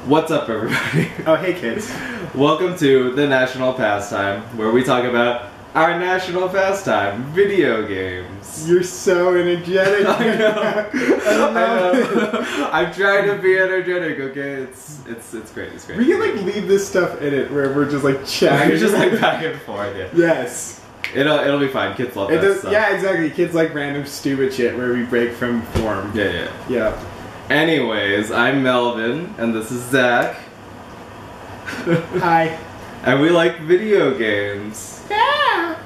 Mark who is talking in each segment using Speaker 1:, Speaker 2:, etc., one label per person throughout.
Speaker 1: What's up, everybody?
Speaker 2: Oh, hey, kids.
Speaker 1: Welcome to the National Pastime, where we talk about our national pastime, video games.
Speaker 2: You're so energetic.
Speaker 1: I know. I know. I'm trying to be energetic. Okay, it's great. It's great.
Speaker 2: We can like leave this stuff in it where we're just like chatting.
Speaker 1: We're just like back and forth. Yeah.
Speaker 2: Yes.
Speaker 1: It'll be fine. Kids love that stuff.
Speaker 2: Yeah, exactly. Kids like random stupid shit where we break from form.
Speaker 1: Yeah. Anyways, I'm Melvin, and this is Zach.
Speaker 2: Hi.
Speaker 1: And we like video games.
Speaker 2: Yeah.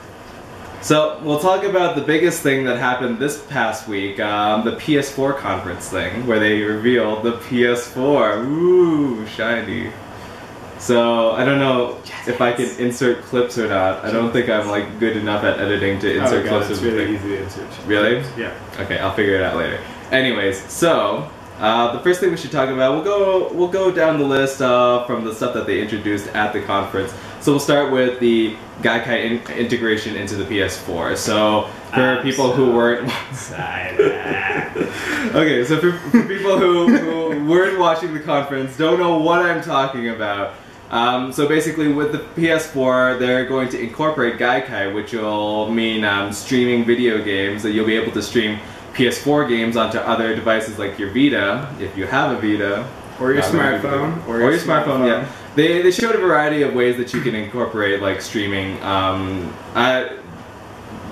Speaker 1: So, we'll talk about the biggest thing that happened this past week, the PS4 conference thing, where they revealed the PS4. Ooh, shiny. So, I don't know if I can insert clips or not. I don't think I'm like good enough at editing to insert clips.
Speaker 2: It's really easy to insert.
Speaker 1: Really?
Speaker 2: Yeah.
Speaker 1: Okay, I'll figure it out later. Anyways, so the first thing we should talk about, we'll go down the list from the stuff that they introduced at the conference. So we'll start with the Gaikai integration into the PS4. So for people who weren't okay, so for people who weren't watching the conference, don't know what I'm talking about. So basically with the PS4, they're going to incorporate Gaikai, which will mean streaming video games, that you'll be able to stream PS4 games onto other devices like your Vita, if you have a Vita.
Speaker 2: Or your smartphone.
Speaker 1: Or your smartphone, yeah. They showed a variety of ways that you can incorporate like streaming.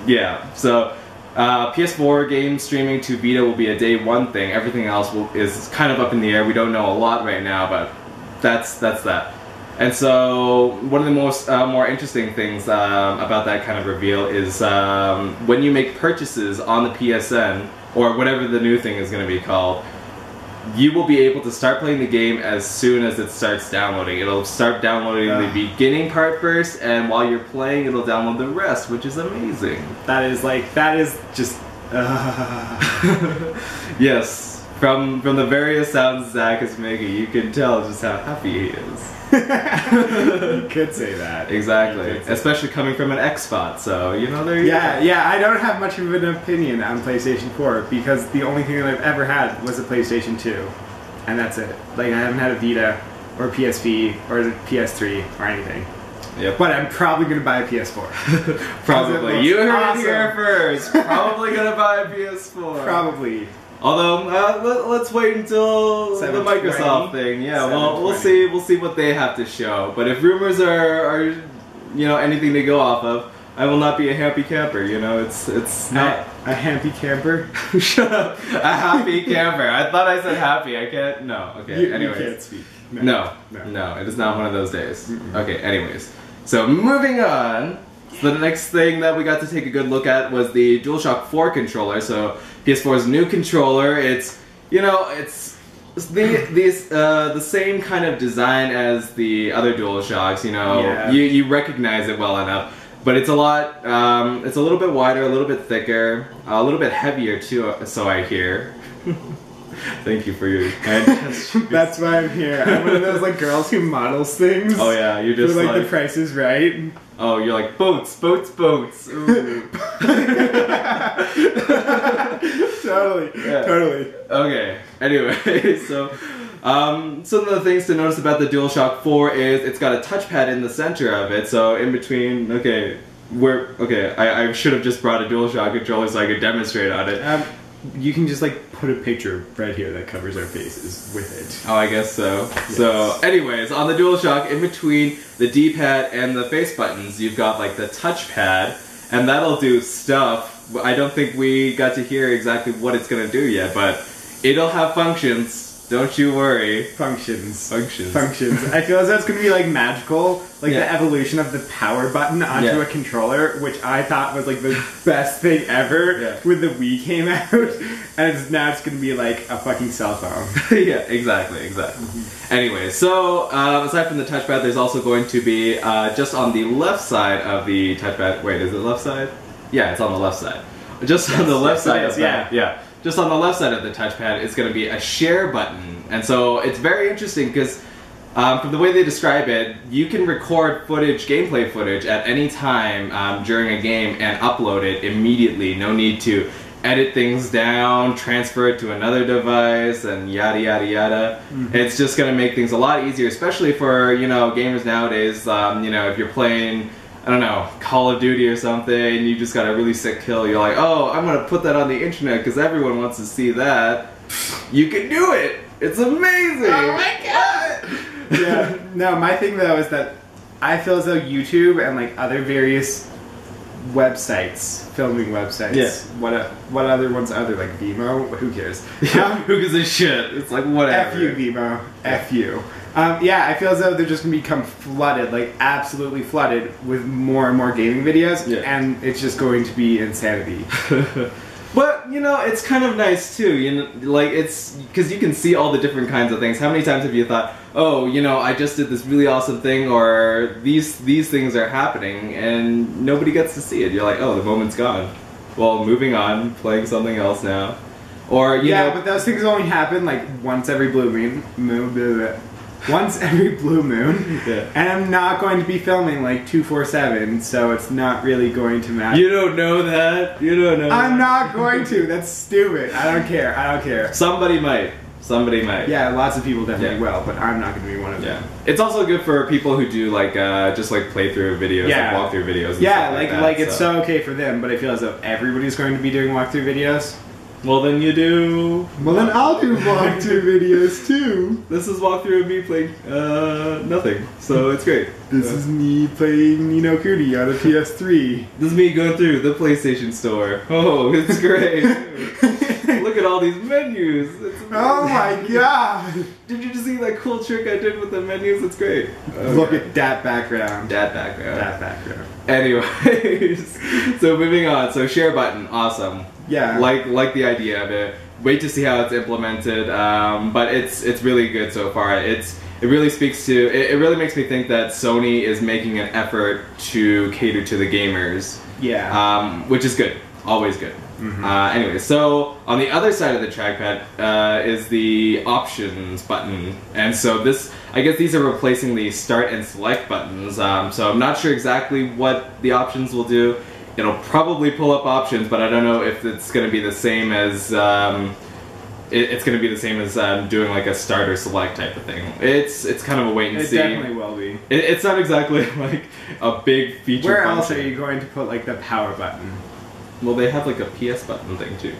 Speaker 1: Yeah, so PS4 game streaming to Vita will be a day one thing. Everything else is kind of up in the air. We don't know a lot right now, but that's that. And so one of the most more interesting things about that kind of reveal is when you make purchases on the PSN, or whatever the new thing is going to be called, you will be able to start playing the game as soon as it starts downloading. It'll start downloading the beginning part first, and while you're playing, it'll download the rest, which is amazing.
Speaker 2: That is just...
Speaker 1: Yes, from the various sounds Zach is making, you can tell just how happy he is.
Speaker 2: You could say that.
Speaker 1: Exactly. Especially coming from an Xbox, so, you know, there you go.
Speaker 2: Yeah, I don't have much of an opinion on PlayStation 4, because the only thing that I've ever had was a PlayStation 2. And that's it. Like, I haven't had a Vita, or a PSP, or a PS3, or anything.
Speaker 1: Yep.
Speaker 2: But I'm probably going to buy a PS4.
Speaker 1: Probably. You heard it here first. Probably going to buy a PS4.
Speaker 2: Probably.
Speaker 1: Although, let's wait until the Microsoft thing. Yeah, well, we'll see what they have to show. But if rumors are you know, anything to go off of, I will not be a happy camper. You know, it's not
Speaker 2: a happy camper.
Speaker 1: Shut up, a happy camper. I thought I said happy. I can't. No. Okay. Anyways,
Speaker 2: you can't speak.
Speaker 1: No. It is not one of those days. Okay. Anyways, so moving on. So the next thing that we got to take a good look at was the DualShock 4 controller. So PS4's new controller. It's, you know, it's the same kind of design as the other DualShocks. You know, you recognize it well enough, but it's a lot. It's a little bit wider, a little bit thicker, a little bit heavier too. So I hear. Thank you for your kind gestures.
Speaker 2: That's why I'm here. I'm one of those like girls who models things.
Speaker 1: Oh yeah, you're just
Speaker 2: like The Price is Right.
Speaker 1: Oh, you're like boats. Ooh.
Speaker 2: Totally.
Speaker 1: Okay. Anyway, so some of the things to notice about the DualShock 4 is it's got a touchpad in the center of it. So in between, I should have just brought a DualShock controller so I could demonstrate on it.
Speaker 2: You can just like put a picture right here that covers our faces with it.
Speaker 1: Oh, I guess so. Yes. So, anyways, on the DualShock, in between the D-pad and the face buttons, you've got like the touchpad, and that'll do stuff. I don't think we got to hear exactly what it's gonna do yet, but it'll have functions. Don't you worry.
Speaker 2: Functions.
Speaker 1: I
Speaker 2: feel as though it's going to be like magical, like the evolution of the power button onto a controller, which I thought was like the best thing ever when the Wii came out, and now it's going to be like a fucking cell phone.
Speaker 1: Yeah, exactly. Anyway, so aside from the touchpad, there's also going to be just on the left side of the touchpad. Wait, is it left side? Yeah, it's on the left side. Just on the left side of that. Yeah. Just on the left side of the touchpad, it's going to be a share button. And so it's very interesting because from the way they describe it, you can record gameplay footage at any time during a game and upload it immediately. No need to edit things down, transfer it to another device, and yada yada yada. It's just gonna make things a lot easier, especially for, you know, gamers nowadays. You know, if you're playing, I don't know, Call of Duty or something, and you just got a really sick kill, you're like, oh, I'm gonna put that on the internet because everyone wants to see that. You can do it! It's amazing!
Speaker 2: Oh my god! Yeah, no, my thing though is that I feel as though YouTube and like other various websites, filming websites.
Speaker 1: Yeah.
Speaker 2: What other ones are there? Like Vimeo? Who cares?
Speaker 1: Yeah, who gives a shit? It's like whatever.
Speaker 2: F you, Vimeo. F you. Yeah, I feel as though they're just gonna become flooded, like absolutely flooded with more and more gaming videos, and it's just going to be insanity.
Speaker 1: But, you know, it's kind of nice too, you know, like, it's, because you can see all the different kinds of things. How many times have you thought, oh, you know, I just did this really awesome thing, or these things are happening, and nobody gets to see it. You're like, oh, the moment's gone. Well, moving on, playing something else now. Or, you know,
Speaker 2: but those things only happen, like, once every blue moon. Once every blue moon, and I'm not going to be filming like 247, so it's not really going to matter.
Speaker 1: You don't know that. You don't know.
Speaker 2: I'm not going to. That's stupid. I don't care. I don't care.
Speaker 1: Somebody might. Somebody might.
Speaker 2: Yeah, lots of people definitely will, but I'm not going to be one of them.
Speaker 1: It's also good for people who do like just like playthrough videos, like walkthrough videos. And stuff like that,
Speaker 2: like it's so okay for them, but I feel as though everybody's going to be doing walkthrough videos.
Speaker 1: Well, then you do.
Speaker 2: Well, then I'll do walkthrough videos too.
Speaker 1: This is walkthrough of me playing nothing, so it's great.
Speaker 2: This is me playing Ni no Kuni on a PS3.
Speaker 1: This is me going through the PlayStation Store. Oh, it's great. Look at all these menus. It's amazing.
Speaker 2: Oh my god!
Speaker 1: Did you just see that cool trick I did with the menus? It's great.
Speaker 2: Okay. Look at that background.
Speaker 1: That background.
Speaker 2: That background.
Speaker 1: Anyways, so moving on. So share button, awesome.
Speaker 2: Yeah.
Speaker 1: Like the idea of it. Wait to see how it's implemented. But it's really good so far. It really speaks to. It really makes me think that Sony is making an effort to cater to the gamers.
Speaker 2: Yeah.
Speaker 1: Which is good. Always good. Anyway, so on the other side of the trackpad is the options button, and so this, I guess these are replacing the start and select buttons. So I'm not sure exactly what the options will do. It'll probably pull up options, but I don't know if it's going to be the same as it's going to be the same as doing like a start or select type of thing. It's kind of a wait and see.
Speaker 2: It definitely will be.
Speaker 1: It's not exactly like a big feature.
Speaker 2: Where else are you going to put like the power button?
Speaker 1: Well, they have like a PS button thing too.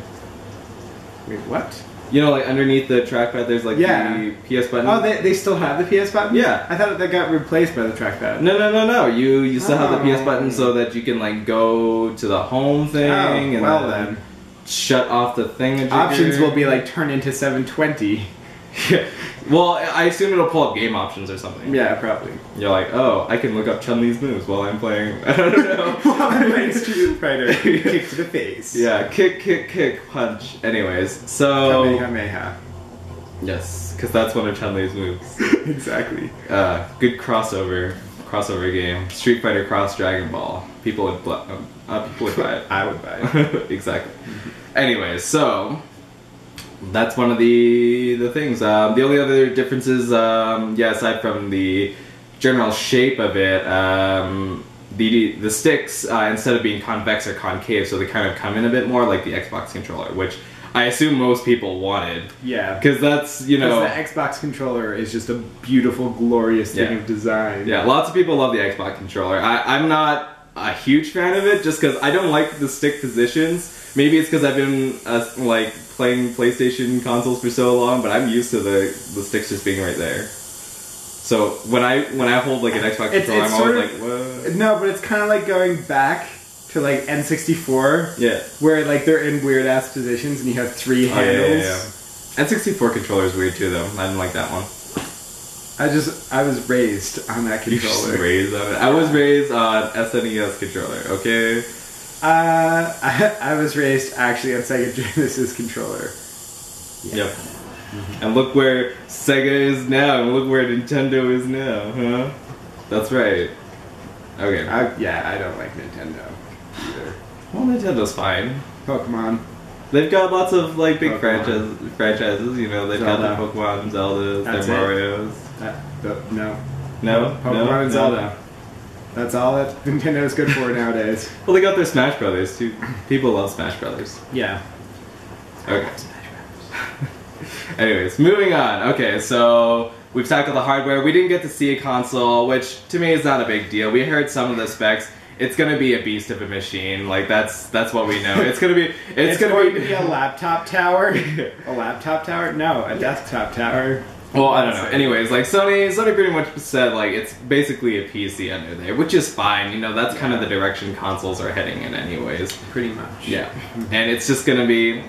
Speaker 2: Wait, what?
Speaker 1: You know, like underneath the trackpad, there's like the PS button.
Speaker 2: Oh, they still have the PS button?
Speaker 1: Yeah.
Speaker 2: I thought that got replaced by the trackpad.
Speaker 1: No. You still have the PS button so that you can like go to the home thing and then shut off the thing.
Speaker 2: Options will be like turn into 720.
Speaker 1: Yeah. Well, I assume it'll pull up game options or something.
Speaker 2: Yeah, probably.
Speaker 1: You're like, oh, I can look up Chun-Li's moves while I'm playing. I don't know.
Speaker 2: While I'm playing Street Fighter. Kick to the face.
Speaker 1: Yeah, kick, punch. Anyways, so
Speaker 2: Kamehameha.
Speaker 1: Yes, because that's one of Chun-Li's moves.
Speaker 2: Exactly.
Speaker 1: Good crossover game. Street Fighter Cross Dragon Ball. People would buy it.
Speaker 2: I would buy it.
Speaker 1: Exactly. Anyways, so that's one of the things. The only other differences, aside from the general shape of it, the sticks, instead of being convex or concave, so they kind of come in a bit more like the Xbox controller, which I assume most people wanted.
Speaker 2: Yeah.
Speaker 1: Because that's, you know...
Speaker 2: Because the Xbox controller is just a beautiful, glorious thing of design.
Speaker 1: Yeah, lots of people love the Xbox controller. I'm not a huge fan of it, just because I don't like the stick positions. Maybe it's because I've been, like, playing PlayStation consoles for so long, but I'm used to the sticks just being right there. So when I hold, like, an Xbox controller, I'm always like, what?
Speaker 2: No, but it's kind of like going back to like N64, where like they're in weird ass positions and you have three handles.
Speaker 1: N64 controller is weird too, though. I didn't like that one.
Speaker 2: I was raised on that controller.
Speaker 1: You raised on it. I was raised on SNES controller. Okay.
Speaker 2: I was raised actually on Sega Genesis controller.
Speaker 1: Yep. And look where Sega is now, and look where Nintendo is now, huh? That's right. Okay.
Speaker 2: I don't like Nintendo either.
Speaker 1: Well, Nintendo's fine.
Speaker 2: Pokemon.
Speaker 1: They've got lots of like big franchises. You know, they've got their Pokemon, Zeldas, their Marios.
Speaker 2: No.
Speaker 1: No.
Speaker 2: Pokemon and Zelda. That's all that Nintendo's good for nowadays.
Speaker 1: Well, they got their Smash Brothers too. People love Smash Brothers.
Speaker 2: Yeah.
Speaker 1: Okay. Anyways, moving on. Okay, so we've tackled the hardware. We didn't get to see a console, which to me is not a big deal. We heard some of the specs. It's gonna be a beast of a machine. Like that's what we know. It's gonna be. It's going to be
Speaker 2: a laptop tower. A laptop tower? No, a desktop tower.
Speaker 1: Well, I don't know. Anyways, like Sony pretty much said like it's basically a PC under there, which is fine. You know, that's kind of the direction consoles are heading in, anyways.
Speaker 2: Pretty much.
Speaker 1: Yeah, and it's just gonna be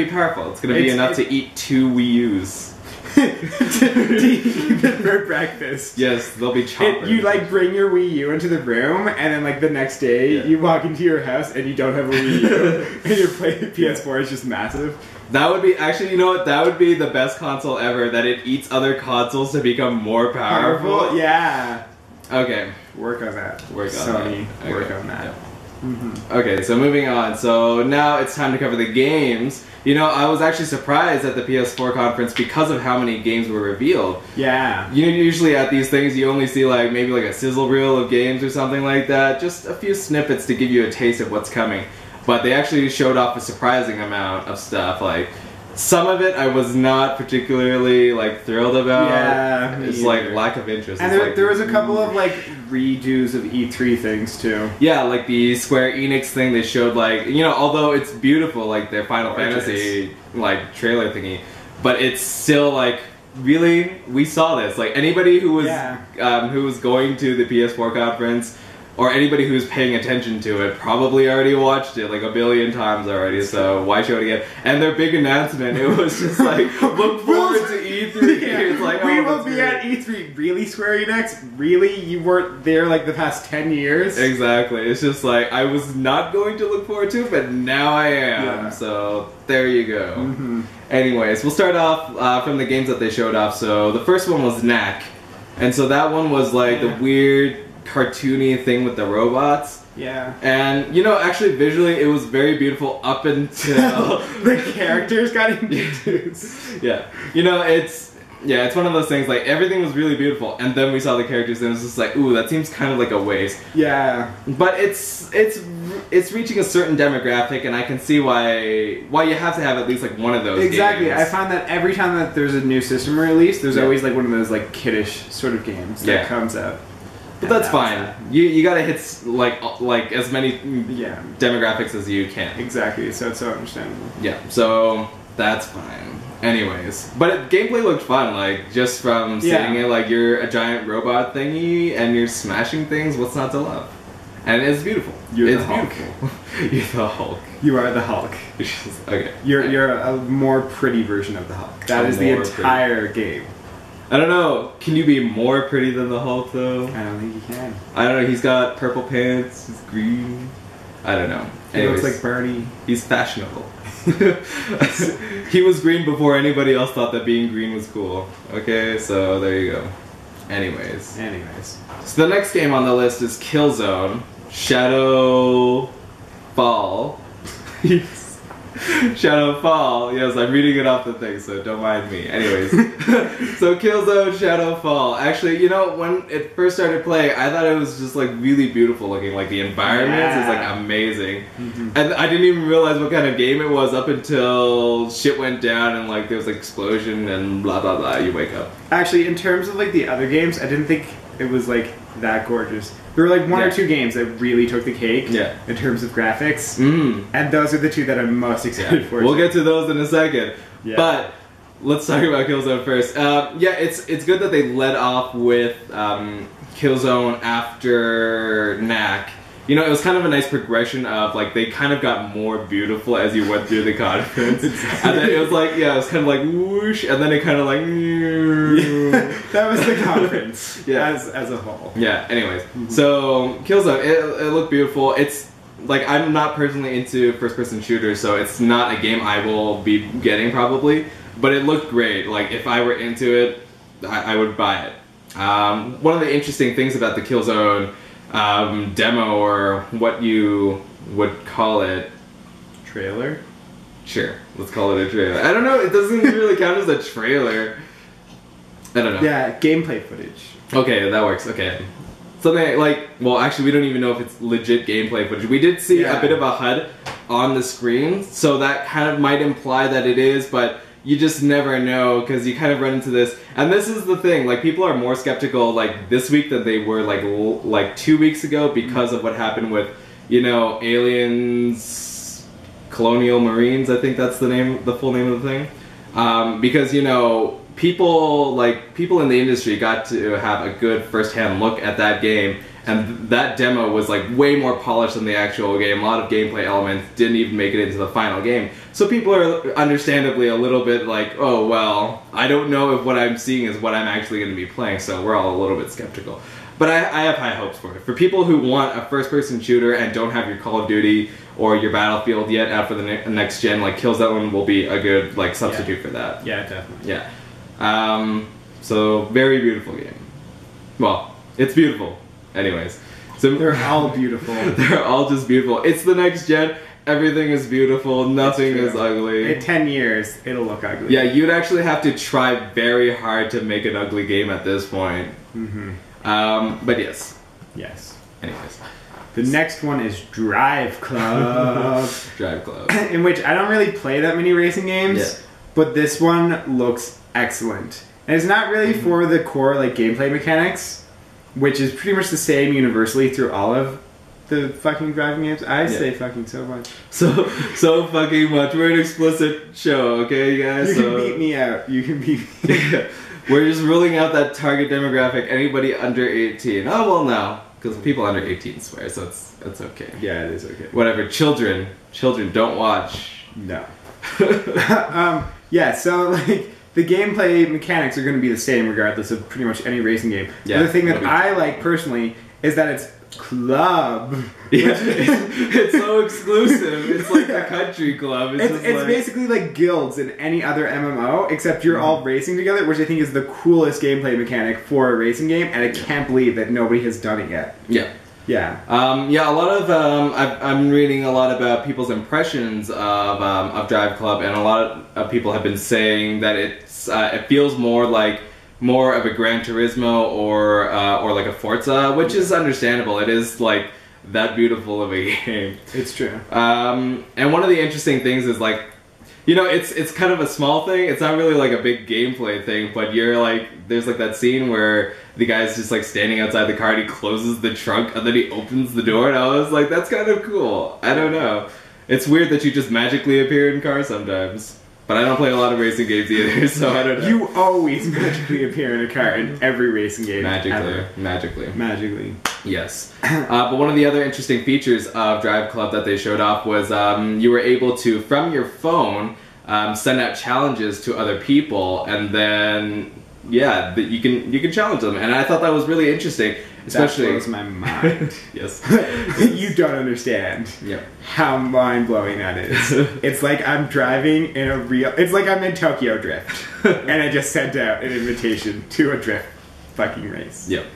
Speaker 1: powerful. It's gonna be enough to eat 2 Wii U's.
Speaker 2: To eat for breakfast.
Speaker 1: Yes, they'll be choppers.
Speaker 2: You like bring your Wii U into the room, and then like the next day you walk into your house and you don't have a Wii U, and your PS4 is just massive.
Speaker 1: That would be actually, you know what? That would be the best console ever. That it eats other consoles to become more powerful.
Speaker 2: Yeah.
Speaker 1: Okay.
Speaker 2: Work on that.
Speaker 1: Sony.
Speaker 2: Okay. Work on that.
Speaker 1: Mm-hmm. Okay, so moving on. So now it's time to cover the games. You know, I was actually surprised at the PS4 conference because of how many games were revealed.
Speaker 2: Yeah.
Speaker 1: You know, usually at these things you only see like maybe like a sizzle reel of games or something like that. Just a few snippets to give you a taste of what's coming. But they actually showed off a surprising amount of stuff. Like, some of it I was not particularly like thrilled about.
Speaker 2: Yeah,
Speaker 1: it's like lack of interest.
Speaker 2: And there was a couple of like redos of E3 things too.
Speaker 1: Yeah, like the Square Enix thing they showed, like, you know, although it's beautiful, like their Final Fantasy like trailer thingy, but it's still like, really, we saw this. Like anybody who was going to the PS4 conference, or anybody who's paying attention to it, probably already watched it like a billion times already, so why show it again? And their big announcement, it was just like, look forward to E3. It's like,
Speaker 2: we will be at E3. Really, Square Enix? Really? You weren't there like the past 10 years?
Speaker 1: Exactly. It's just like, I was not going to look forward to it, but now I am. Yeah. So, there you go. Mm-hmm. Anyways, we'll start off from the games that they showed off. So, the first one was Knack. And so that one was like the weird cartoony thing with the robots.
Speaker 2: Yeah.
Speaker 1: And, you know, actually visually it was very beautiful up until
Speaker 2: the characters got introduced.
Speaker 1: Yeah. You know, it's one of those things, like, everything was really beautiful, and then we saw the characters, and it was just like, ooh, that seems kind of like a waste.
Speaker 2: Yeah.
Speaker 1: But it's reaching a certain demographic, and I can see why you have to have at least, like, one of those
Speaker 2: Exactly.
Speaker 1: games.
Speaker 2: I find that every time that there's a new system released, there's always, like, one of those, like, kiddish sort of games that comes out.
Speaker 1: But that's fine. You gotta hit like as many demographics as you can.
Speaker 2: Exactly. So it's so understandable.
Speaker 1: Yeah. So that's fine. Anyways, but gameplay looked fun. Like just from seeing it, like you're a giant robot thingy and you're smashing things. What's not to love? And it's beautiful.
Speaker 2: It's beautiful.
Speaker 1: You're the Hulk.
Speaker 2: You are the Hulk.
Speaker 1: Okay.
Speaker 2: You're a more pretty version of the Hulk. That is the entire game.
Speaker 1: I don't know. Can you be more pretty than the Hulk, though?
Speaker 2: I don't think you can.
Speaker 1: I don't know. He's got purple pants. He's green. I don't know.
Speaker 2: He looks like Bernie.
Speaker 1: He's fashionable. He was green before anybody else thought that being green was cool. Okay, so there you go. Anyways. So the next game on the list is Killzone Shadow Fall. Shadow Fall. Yes, I'm reading it off the thing, so don't mind me. Anyways, so Killzone Shadow Fall. Actually, you know, when it first started playing, I thought it was just like really beautiful looking. Like the environments is like amazing, and I didn't even realize what kind of game it was up until shit went down and like there was like explosion and blah blah blah. You wake up.
Speaker 2: Actually, in terms of like the other games, I didn't think it was like that gorgeous. There were like one or two games that really took the cake in terms of graphics, and those are the two that I'm most excited for.
Speaker 1: We'll get to those in a second, but let's talk about Killzone first. It's good that they led off with Killzone after Knack. You know, it was kind of a nice progression of, like, they kind of got more beautiful as you went through the conference. And then it was like, it was kind of like whoosh, and then it kind of like...
Speaker 2: that was the conference as a whole.
Speaker 1: Yeah, anyways. So, Killzone, it looked beautiful. It's, like, I'm not personally into first-person shooters, so it's not a game I will be getting, probably. But it looked great. Like, if I were into it, I would buy it. One of the interesting things about the Killzone demo, or what you would call it,
Speaker 2: trailer?
Speaker 1: Sure, let's call it a trailer. I don't know, it doesn't really count as a trailer. I don't know.
Speaker 2: Yeah, gameplay footage.
Speaker 1: Okay, that works, okay. something like, well, actually, we don't even know if it's legit gameplay footage. We did see a bit of a HUD on the screen, so that kind of might imply that it is, but you just never know, because you kind of run into this. And this is the thing, like, people are more skeptical, like, this week than they were, like 2 weeks ago, because of what happened with, you know, aliens, colonial marines, I think that's the full name of the thing. Because, you know, people in the industry got to have a good first-hand look at that game, and that demo was like way more polished than the actual game. A lot of gameplay elements didn't even make it into the final game. So people are understandably a little bit like, oh well, I don't know if what I'm seeing is what I'm actually going to be playing, so we're all a little bit skeptical. But I have high hopes for it. For people who want a first-person shooter and don't have your Call of Duty or your Battlefield yet after the next gen, like Killzone will be a good like substitute for that.
Speaker 2: Yeah, definitely.
Speaker 1: Yeah. So very beautiful game. Well, it's beautiful. Anyways, so
Speaker 2: they're all beautiful.
Speaker 1: They're all just beautiful. It's the next gen. Everything is beautiful. Nothing is ugly.
Speaker 2: In 10 years, it'll look ugly.
Speaker 1: Yeah, you'd actually have to try very hard to make an ugly game at this point. But yes.
Speaker 2: Yes.
Speaker 1: Anyways.
Speaker 2: The next one is Drive Club.
Speaker 1: Drive Club.
Speaker 2: In which I don't really play that many racing games, but this one looks excellent. And it's not really for the core like gameplay mechanics, which is pretty much the same universally through all of the fucking driving games. I say fucking so much. So
Speaker 1: fucking much. We're an explicit show, okay, you guys?
Speaker 2: You can beat me out. You can beat me.
Speaker 1: We're just ruling out that target demographic, anybody under 18. Oh, well, no. Because people under 18 swear, so it's okay.
Speaker 2: Yeah, it is okay.
Speaker 1: Whatever. Children don't watch.
Speaker 2: No. Yeah, so, like, the gameplay mechanics are going to be the same regardless of pretty much any racing game. Yeah, the thing that I like personally is that it's club.
Speaker 1: Yeah, it's so exclusive. It's like a country club.
Speaker 2: It's basically like guilds in any other MMO, except you're all racing together, which I think is the coolest gameplay mechanic for a racing game, and I can't believe that nobody has done it yet.
Speaker 1: Yeah.
Speaker 2: Yeah.
Speaker 1: A lot of I'm reading a lot about people's impressions of Drive Club, and a lot of people have been saying that it feels more of a Gran Turismo or like a Forza, which is understandable. It is like that beautiful of a game.
Speaker 2: It's true.
Speaker 1: And one of the interesting things is like, you know, it's kind of a small thing. It's not really like a big gameplay thing, but you're like, there's like that scene where the guy's just like standing outside the car and he closes the trunk and then he opens the door, and I was like, that's kind of cool. I don't know. It's weird that you just magically appear in cars sometimes. But I don't play a lot of racing games either, so I don't know.
Speaker 2: You always magically appear in a car in every racing game.
Speaker 1: Magically. Yes. But one of the other interesting features of Drive Club that they showed off was you were able to, from your phone, send out challenges to other people, and then yeah, you can challenge them. And I thought that was really interesting. Especially,
Speaker 2: that blows my mind.
Speaker 1: Yes.
Speaker 2: You don't understand how mind-blowing that is. It's like I'm driving in it's like I'm in Tokyo Drift. And I just sent out an invitation to a drift fucking race.
Speaker 1: Yep.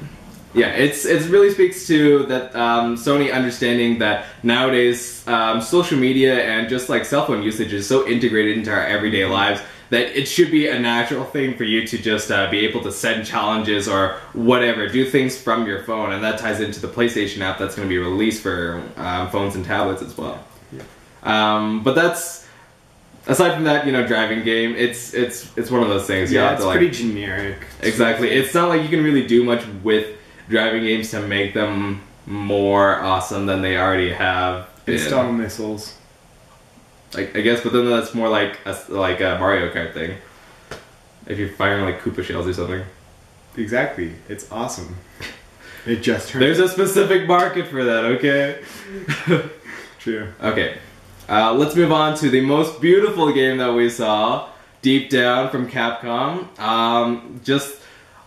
Speaker 1: Yeah, it really speaks to that Sony understanding that nowadays social media and just like cell phone usage is so integrated into our everyday lives that it should be a natural thing for you to just be able to send challenges or whatever, do things from your phone, and that ties into the PlayStation app that's going to be released for phones and tablets as well. Yeah. But that's, aside from that, you know, driving game, it's one of those things.
Speaker 2: Yeah, it's pretty generic.
Speaker 1: Exactly. It's not like you can really do much with driving games to make them more awesome than they already have been.
Speaker 2: Install missiles.
Speaker 1: I guess, but then that's more like a Mario Kart thing. If you're firing like Koopa shells or something.
Speaker 2: Exactly. It's awesome. It just turned.
Speaker 1: There's a specific market for that, okay?
Speaker 2: True.
Speaker 1: Okay. Let's move on to the most beautiful game that we saw, Deep Down from Capcom.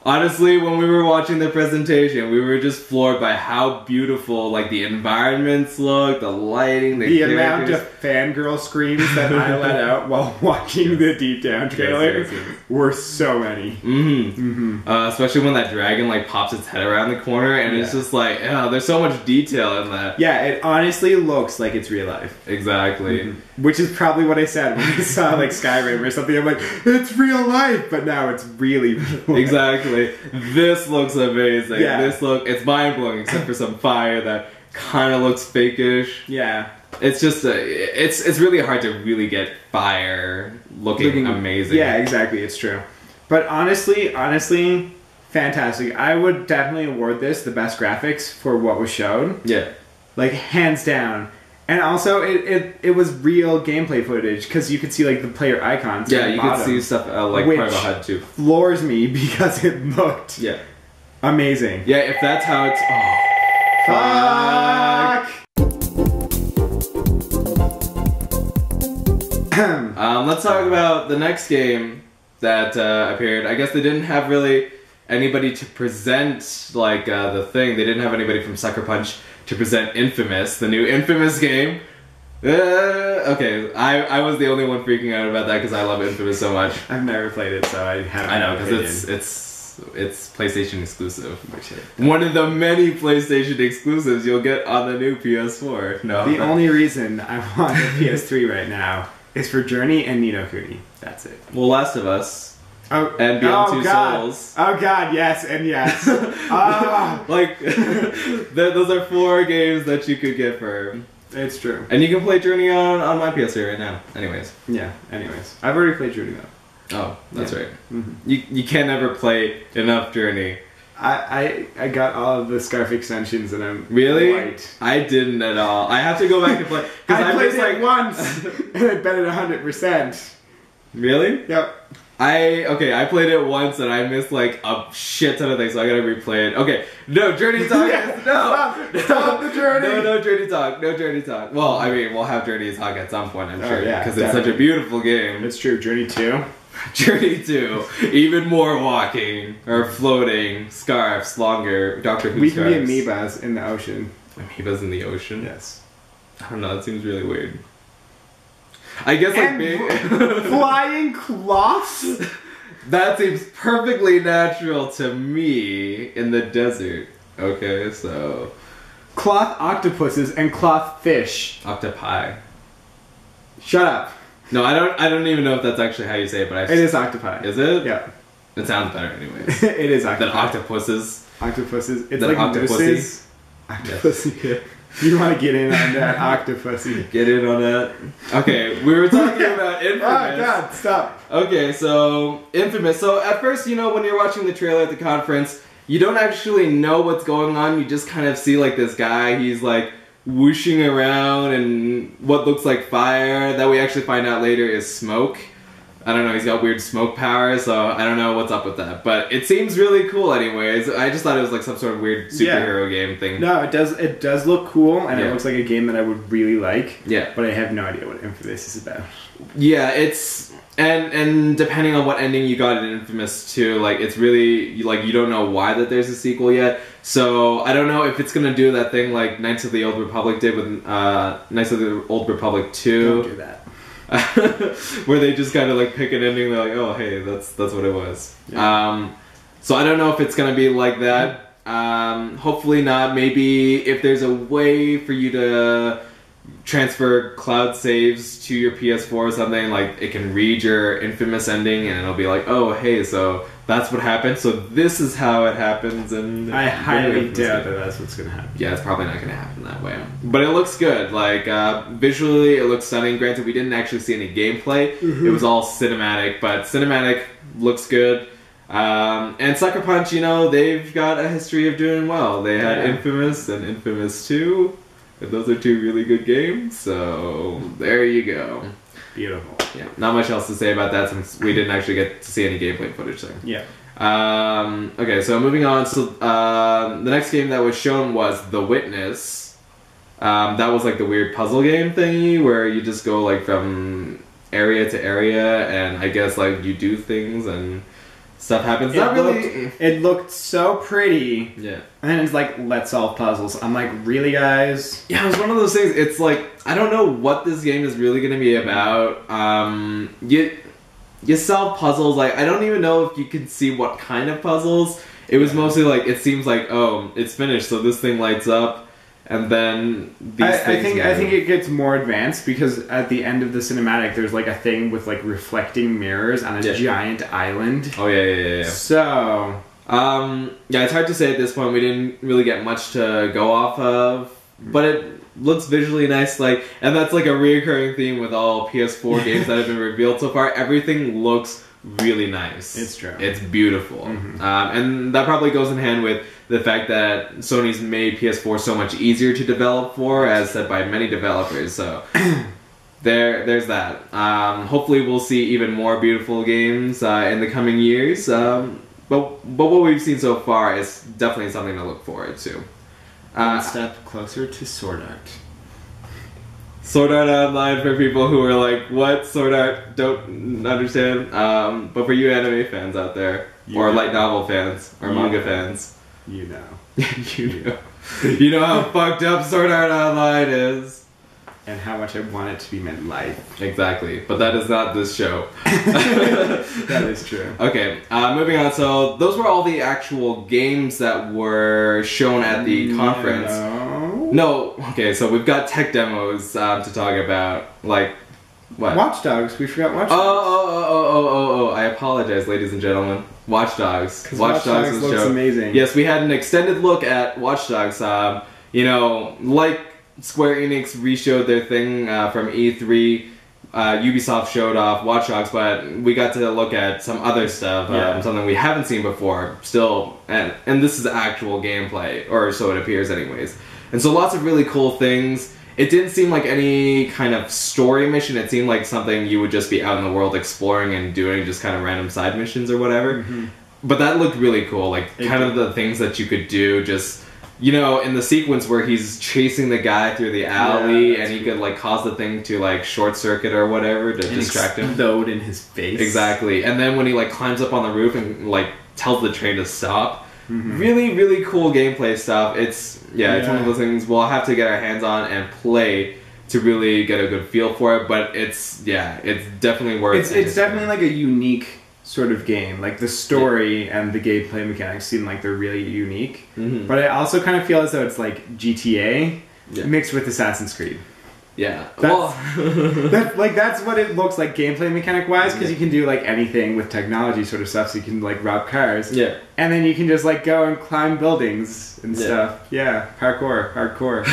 Speaker 1: Honestly, when we were watching the presentation, we were just floored by how beautiful, like, the environments look, the lighting, the
Speaker 2: amount of fangirl screams that I let out while watching the Deep Down trailer were so many.
Speaker 1: Especially when that dragon, like, pops its head around the corner, and it's just like, oh, there's so much detail in that.
Speaker 2: Yeah, it honestly looks like it's real life.
Speaker 1: Exactly.
Speaker 2: Which is probably what I said when I saw, like, Skyrim or something. I'm like, it's real life, but now it's really real life.
Speaker 1: Exactly. exactly. This looks amazing.
Speaker 2: Yeah.
Speaker 1: It's mind-blowing except for some fire that kind of looks fakeish.
Speaker 2: Yeah.
Speaker 1: It's just it's really hard to really get fire looking amazing.
Speaker 2: Yeah, exactly. It's true. But honestly, fantastic. I would definitely award this the best graphics for what was shown.
Speaker 1: Yeah.
Speaker 2: Like, hands down. And also, it was real gameplay footage, because you could see, like, the player icons.
Speaker 1: Yeah, you could see stuff, like, part of a HUD, too.
Speaker 2: Floors me, because it looked amazing.
Speaker 1: Yeah, if that's how it's... Oh.
Speaker 2: Fuck!
Speaker 1: Let's talk about the next game that appeared. I guess they didn't have really anybody to present, like, the thing. They didn't have anybody from Sucker Punch to present Infamous, the new Infamous game. Okay, I was the only one freaking out about that because I love Infamous so much.
Speaker 2: I've never played it, so I haven't.
Speaker 1: I know, because it's PlayStation exclusive. One of the many PlayStation exclusives you'll get on the new PS4. No.
Speaker 2: The only reason I want a PS3 right now is for Journey and Ni no Kuni. That's it.
Speaker 1: Well, Last of Us.
Speaker 2: Oh,
Speaker 1: and Beyond Two Souls.
Speaker 2: Oh god, yes, and yes.
Speaker 1: Like, those are 4 games that you could get for...
Speaker 2: It's true.
Speaker 1: And you can play Journey on my PS3 right now. Anyways.
Speaker 2: Yeah, anyways. I've already played Journey though.
Speaker 1: Oh, that's right.
Speaker 2: Mm-hmm.
Speaker 1: You can never play enough Journey.
Speaker 2: I got all of the Scarf extensions and I'm
Speaker 1: really
Speaker 2: white.
Speaker 1: I didn't at all. I have to go back and play.
Speaker 2: I played it like once and I bet it 100%.
Speaker 1: Really?
Speaker 2: Yep.
Speaker 1: I played it once and I missed like a shit ton of things, so I gotta replay it. Okay, no Journey talk.
Speaker 2: Stop the Journey.
Speaker 1: No Journey talk. No Journey talk. Well, I mean, we'll have Journey talk at some point, I'm sure, because it's such a beautiful game.
Speaker 2: It's true. Journey 2.
Speaker 1: Journey 2. Even more walking or floating, scarves, longer Doctor Who scarves.
Speaker 2: We can be amoebas in the ocean.
Speaker 1: Amoebas in the ocean?
Speaker 2: Yes.
Speaker 1: I don't know. That seems really weird. I guess like big
Speaker 2: flying cloths?
Speaker 1: That seems perfectly natural to me in the desert. Okay, so
Speaker 2: cloth octopuses and cloth fish.
Speaker 1: Octopi.
Speaker 2: Shut up.
Speaker 1: No, I don't even know if that's actually how you say it, but
Speaker 2: it is octopi.
Speaker 1: Is it?
Speaker 2: Yeah.
Speaker 1: It sounds better anyways.
Speaker 2: It is octopi.
Speaker 1: Than octopuses.
Speaker 2: Octopuses. It's
Speaker 1: than
Speaker 2: like
Speaker 1: octopussy.
Speaker 2: Octopussy. Yes. You want to get in on that octopussy.
Speaker 1: Get in on that. Okay, we were talking about Infamous.
Speaker 2: Oh god, stop.
Speaker 1: Okay, so Infamous. So at first, when you're watching the trailer at the conference, you don't actually know what's going on. You just kind of see like this guy, he's like whooshing around and what looks like fire that we actually find out later is smoke. I don't know, he's got weird smoke power, so I don't know what's up with that. But it seems really cool anyways. I just thought it was like some sort of weird superhero game thing.
Speaker 2: No, it does look cool, and it looks like a game that I would really like.
Speaker 1: Yeah.
Speaker 2: But I have no idea what Infamous is about.
Speaker 1: Yeah, it's... And depending on what ending you got in Infamous 2, like, it's really... Like, you don't know why that there's a sequel yet. So, I don't know if it's gonna do that thing like Knights of the Old Republic did with Knights of the Old Republic 2.
Speaker 2: Don't do that.
Speaker 1: Where they just kind of like pick an ending, they're like, oh hey, that's what it was. Yeah. So I don't know if it's gonna be like that. Hopefully not. Maybe if there's a way for you to transfer cloud saves to your PS4 or something, like it can read your Infamous ending and it'll be like, oh hey, so that's what happened, so this is how it happens. And
Speaker 2: I highly doubt that that's what's gonna happen.
Speaker 1: Yeah, it's probably not gonna happen that way. But it looks good. Like visually, it looks stunning. Granted, we didn't actually see any gameplay. It was all cinematic, but cinematic looks good. And Sucker Punch, they've got a history of doing well. They had Infamous and Infamous 2. And those are 2 really good games. So there you go.
Speaker 2: Beautiful.
Speaker 1: Yeah, not much else to say about that since we didn't actually get to see any gameplay footage there.
Speaker 2: Yeah.
Speaker 1: Okay, so moving on. So the next game that was shown was The Witness. That was like the weird puzzle game thingy where you just go like from area to area and I guess like you do things and stuff happens.
Speaker 2: It looked so pretty.
Speaker 1: Yeah.
Speaker 2: And then it's like, let's solve puzzles. I'm like, really, guys?
Speaker 1: Yeah, it was one of those things. It's like, I don't know what this game is really going to be about. You solve puzzles. Like, I don't even know if you can see what kind of puzzles. It was mostly like, it seems like, oh, it's finished, so this thing lights up. And then these things
Speaker 2: I think it gets more advanced because at the end of the cinematic, there's like a thing with like reflecting mirrors on a giant island.
Speaker 1: Oh yeah.
Speaker 2: So
Speaker 1: Yeah, it's hard to say at this point. We didn't really get much to go off of, but it looks visually nice. Like, and that's like a reoccurring theme with all PS4 games that have been revealed so far. Everything looks really nice.
Speaker 2: It's true.
Speaker 1: It's beautiful, and that probably goes in hand with the fact that Sony's made PS4 so much easier to develop for, as said by many developers. So. There's that. Hopefully we'll see even more beautiful games in the coming years. But what we've seen so far is definitely something to look forward to.
Speaker 2: One step closer to Sword Art.
Speaker 1: Sword Art Online for people who are like, what? Sword Art? Don't understand. But for you anime fans out there, or light novel fans, or manga fans.
Speaker 2: You know.
Speaker 1: You know how fucked up Sword Art Online is.
Speaker 2: And how much I want it to be meant life.
Speaker 1: Exactly, but that is not this show.
Speaker 2: That is true.
Speaker 1: Okay, moving on. So those were all the actual games that were shown at the conference. No. Okay, so we've got tech demos to talk about. Like, what?
Speaker 2: Watch Dogs. We forgot Watch Dogs.
Speaker 1: Oh! I apologize, ladies and gentlemen. Watch Dogs.
Speaker 2: Watch Dogs looks amazing.
Speaker 1: Yes, we had an extended look at Watch Dogs. You know, like Square Enix re-showed their thing from E3. Ubisoft showed off Watch Dogs, but we got to look at some other stuff, something we haven't seen before. Still, and this is actual gameplay, or so it appears, anyways. And so lots of really cool things. It didn't seem like any kind of story mission. It seemed like something you would just be out in the world exploring and doing just kind of random side missions or whatever. But that looked really cool. Like kind of the things that you could do, just. You know, in the sequence where he's chasing the guy through the alley, and he could like cause the thing to like short circuit or whatever to distract him.
Speaker 2: Explode in his face.
Speaker 1: Exactly. And then when he like climbs up on the roof and like tells the train to stop. Really, really cool gameplay stuff. It's one of those things we'll have to get our hands on and play to really get a good feel for it. But it's definitely worth.
Speaker 2: It's definitely like a unique sort of game. Like the story and the gameplay mechanics seem like they're really unique. But I also kind of feel as though it's like GTA mixed with Assassin's Creed.
Speaker 1: Yeah.
Speaker 2: That's what it looks like gameplay mechanic wise, because you can do like anything with technology sort of stuff, so you can like rob cars. Yeah. And then you can just like go and climb buildings and stuff. Yeah. Hardcore.
Speaker 1: Parkour.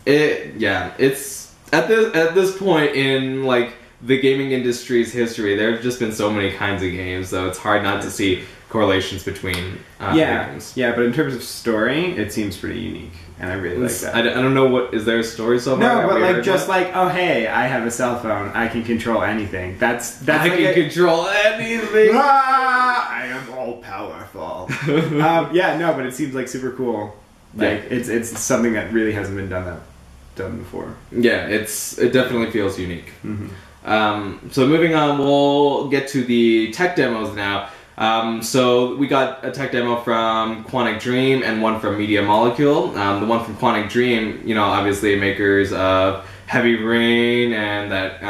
Speaker 2: Yeah.
Speaker 1: It's at this point in like the gaming industry's history, there have just been so many kinds of games, so it's hard not to see correlations between games.
Speaker 2: Yeah, but in terms of story, it seems pretty unique, and I really like that.
Speaker 1: I don't know is there a story so far?
Speaker 2: No, but like just like, oh hey, I have a cell phone, I can control anything. That's
Speaker 1: I
Speaker 2: like
Speaker 1: can control anything.
Speaker 2: I am all powerful. But it seems like super cool. Like it's something that really hasn't been done before.
Speaker 1: Yeah, it definitely feels unique. So moving on, we'll get to the tech demos now. So we got a tech demo from Quantic Dream and one from Media Molecule. The one from Quantic Dream, you know, obviously makers of Heavy Rain and that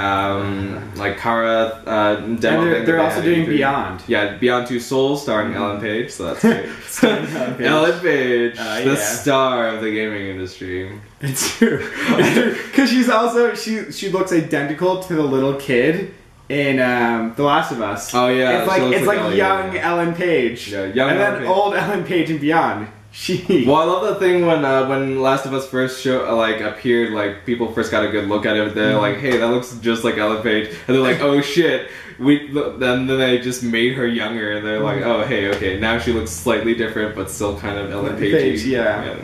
Speaker 1: like Kara demo.
Speaker 2: And they're also doing Beyond.
Speaker 1: Yeah, Beyond Two Souls, starring Ellen Page. So that's great. Ellen Page, the star of the gaming industry.
Speaker 2: It's true. Because she's also she looks identical to the little kid in The Last of Us.
Speaker 1: Oh yeah,
Speaker 2: it's like young Ellen Page.
Speaker 1: Yeah, young
Speaker 2: and
Speaker 1: Ellen
Speaker 2: then
Speaker 1: Page.
Speaker 2: Old Ellen Page and Beyond.
Speaker 1: Well, I love the thing when Last of Us first appeared, like people first got a good look at it. They're like, "Hey, that looks just like Ellen Page," and they're like, "Oh shit." Then they just made her younger, and they're like, "Oh hey, okay, now she looks slightly different, but still kind of Ellen Page."
Speaker 2: Yeah.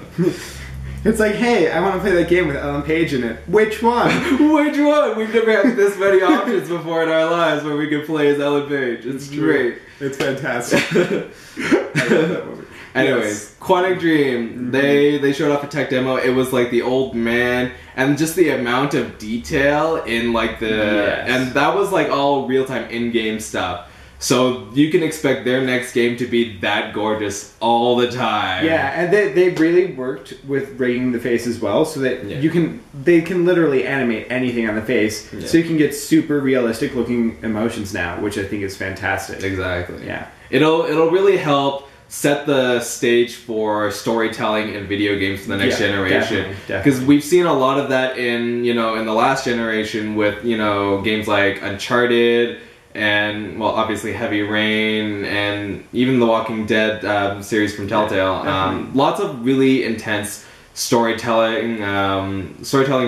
Speaker 2: It's like, hey, I want to play that game with Ellen Page in it. Which one?
Speaker 1: Which one? We've never had this many options before in our lives where we could play as Ellen Page. It's great.
Speaker 2: It's fantastic. I love that movie.
Speaker 1: Anyways, Quantic Dream, they showed off a tech demo. It was like the old man and just the amount of detail in like and that was like all real-time in-game stuff. So you can expect their next game to be that gorgeous all the time.
Speaker 2: Yeah, and they really worked with rigging the face as well, so that they can literally animate anything on the face, so you can get super realistic looking emotions now, which I think is fantastic.
Speaker 1: Exactly.
Speaker 2: Yeah,
Speaker 1: it'll really help set the stage for storytelling in video games for the next generation. Because we've seen a lot of that in the last generation with games like Uncharted and well, obviously Heavy Rain, and even the Walking Dead series from Telltale. Lots of really intense storytelling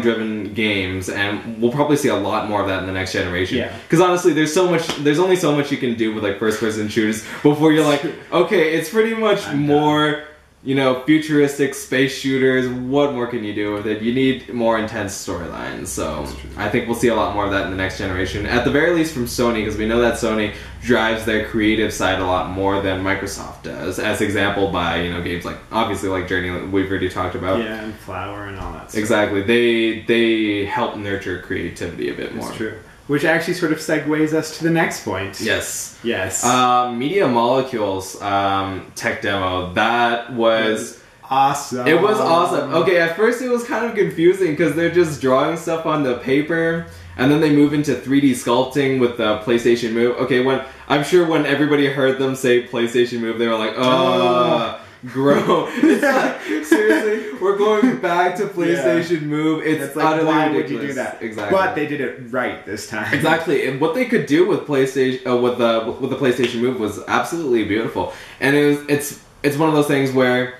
Speaker 1: driven games, and we'll probably see a lot more of that in the next generation. Because honestly, there's only so much you can do with like first person shooters before you're like, okay, it's pretty much more, you know, futuristic space shooters. What more can you do with it? You need more intense storylines. So I think we'll see a lot more of that in the next generation. At the very least from Sony, because we know that Sony drives their creative side a lot more than Microsoft does, as example by, you know, games like, obviously, like Journey, we've already talked about.
Speaker 2: Yeah, and Flower and all that stuff.
Speaker 1: Exactly. They help nurture creativity a bit more.
Speaker 2: That's true. Which actually sort of segues us to the next point.
Speaker 1: Yes.
Speaker 2: Yes.
Speaker 1: Media Molecules tech demo. That was
Speaker 2: awesome.
Speaker 1: It was awesome. Okay, at first it was kind of confusing because they're just drawing stuff on the paper, and then they move into 3D sculpting with the PlayStation Move. Okay, I'm sure when everybody heard them say PlayStation Move, they were like, oh. Grow. It's like, seriously, we're going back to PlayStation Move. It's like, utterly
Speaker 2: why
Speaker 1: ridiculous.
Speaker 2: Would you do that?
Speaker 1: Exactly.
Speaker 2: But they did it right this time.
Speaker 1: Exactly, and what they could do with PlayStation, with the PlayStation Move was absolutely beautiful. And it's one of those things where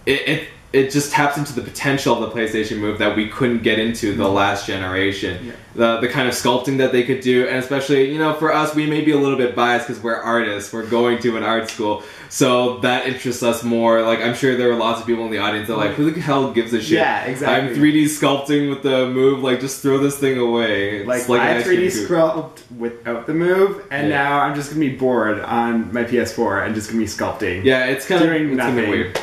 Speaker 1: it just taps into the potential of the PlayStation Move that we couldn't get into the last generation. Yeah. The kind of sculpting that they could do, and especially, you know, for us, we may be a little bit biased because we're artists. We're going to an art school, so that interests us more. Like, I'm sure there were lots of people in the audience that are like, who the hell gives a shit?
Speaker 2: Yeah, exactly.
Speaker 1: I'm 3D sculpting with the Move, like, just throw this thing away.
Speaker 2: Like I 3D sculpt without the Move, and now I'm just gonna be bored on my PS4 and just gonna be sculpting.
Speaker 1: Yeah, it's kind of weird.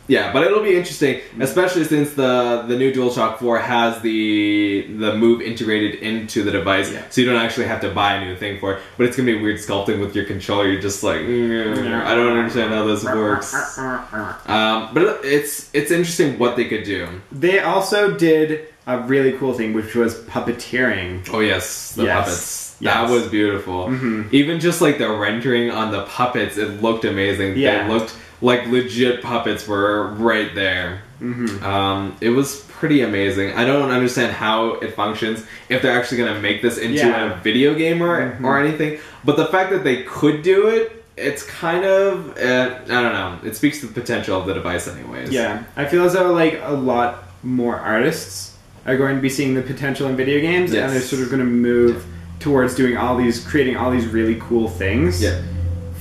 Speaker 1: Yeah, but it'll be interesting, especially since the new DualShock 4 has the Move integrated into the device, so you don't actually have to buy a new thing for it. But it's gonna be weird sculpting with your controller. You're just like, I don't understand how this works. But it's interesting what they could do.
Speaker 2: They also did a really cool thing, which was puppeteering.
Speaker 1: Oh yes, the puppets. That was beautiful. Even just like the rendering on the puppets, it looked amazing. They looked like legit puppets were right there. It was pretty amazing. I don't understand how it functions, if they're actually going to make this into a video game or anything. But the fact that they could do it, it's kind of, I don't know. It speaks to the potential of the device anyways. Yeah,
Speaker 2: I feel as though like a lot more artists are going to be seeing the potential in video games, and they're sort of going to move towards creating all these really cool things